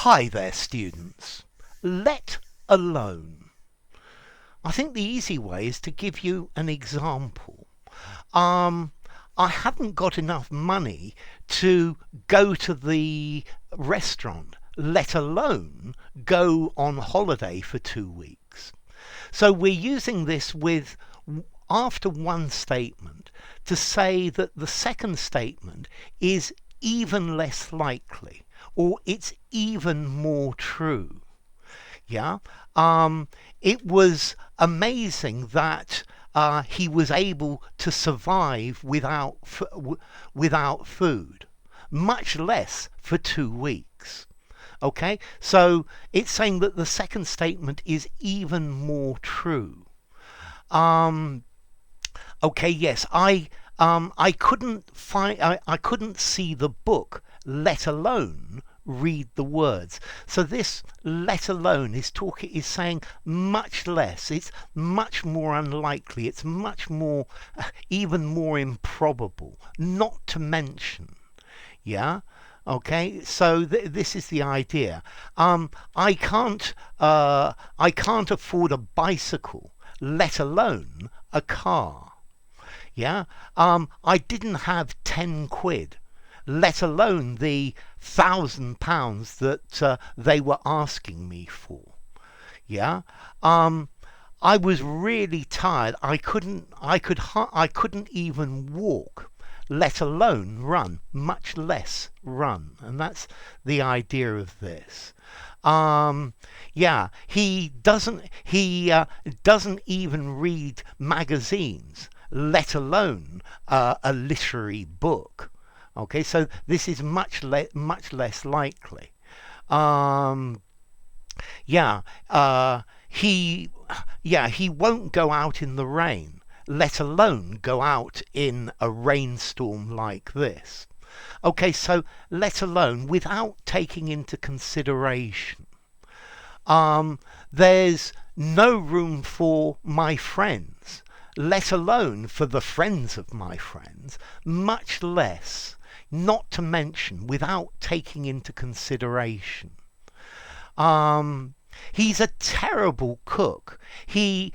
Hi there, students. Let alone. I think the easy way is to give you an example. I haven't got enough money to go to the restaurant, let alone go on holiday for 2 weeks. So we're using this with after one statement to say that the second statement is even less likely, or it's even more true. Yeah. It was amazing that he was able to survive without food, much less for 2 weeks. Okay, so it's saying that the second statement is even more true. Okay, yes, I couldn't see the book, let alone read the words. So this let alone is saying much less. It's much more unlikely. It's much more, even more improbable. Not to mention, yeah. Okay, so this is the idea. I can't afford a bicycle, let alone a car. Yeah, I didn't have 10 quid, let alone the £1,000 that they were asking me for. Yeah, I was really tired. I couldn't even walk, let alone run, much less run. And that's the idea of this. Yeah, he doesn't even read magazines, let alone a literary book. Okay, so this is much less likely. Yeah, he won't go out in the rain, let alone go out in a rainstorm like this. Okay, so let alone without taking into consideration. There's no room for my friends, let alone for the friends of my friends, much less, not to mention, without taking into consideration. He's a terrible cook. He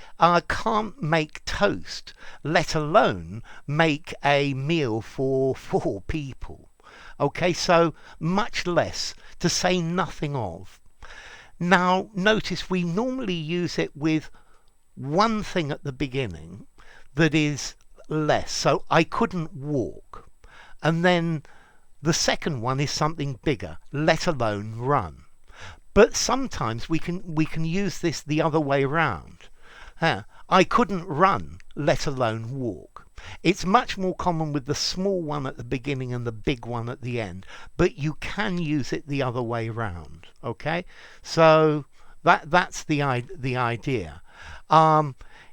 can't make toast, let alone make a meal for 4 people. Okay, so much less, to say nothing of. Now, notice we normally use it with one thing at the beginning that is less. So I couldn't walk. And then the second one is something bigger, let alone run. But sometimes we can use this the other way around. I couldn't run, let alone walk. It's much more common with the small one at the beginning and the big one at the end, but you can use it the other way round. Okay, so that's the idea.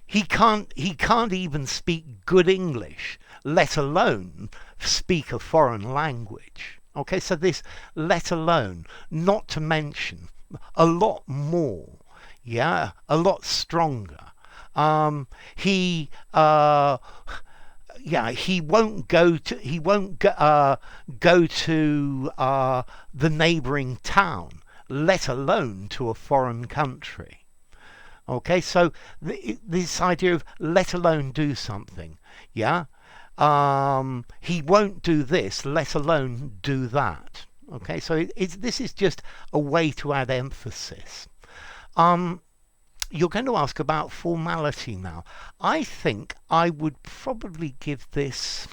He can't even speak good English, let alone speak a foreign language. Okay, so this let alone, not to mention, a lot more, yeah, a lot stronger. He won't go to the neighbouring town, let alone to a foreign country. Okay, so this idea of let alone do something, yeah. He won't do this, let alone do that. Okay, so this is just a way to add emphasis. You're going to ask about formality now. I think I would probably give this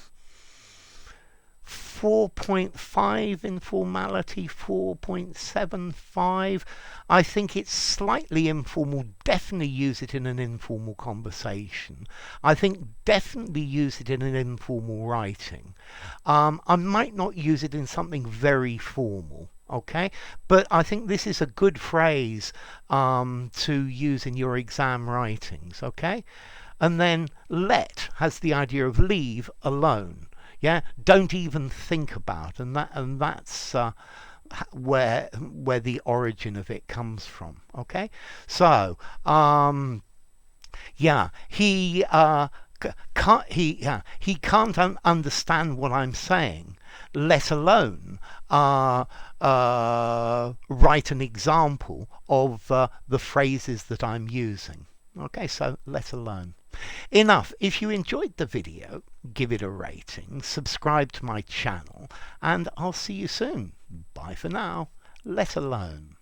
4.5 in formality, 4.75. I think it's slightly informal. Definitely use it in an informal conversation. I think definitely use it in an informal writing. I might not use it in something very formal. Okay, but I think this is a good phrase to use in your exam writings. Okay, and then let has the idea of leave alone. Yeah, don't even think about, and that's where the origin of it comes from. Okay, so yeah, he can't understand what I'm saying, let alone write an example of the phrases that I'm using. Okay, so let alone. Enough. If you enjoyed the video, give it a rating, subscribe to my channel, and I'll see you soon. Bye for now. Let alone.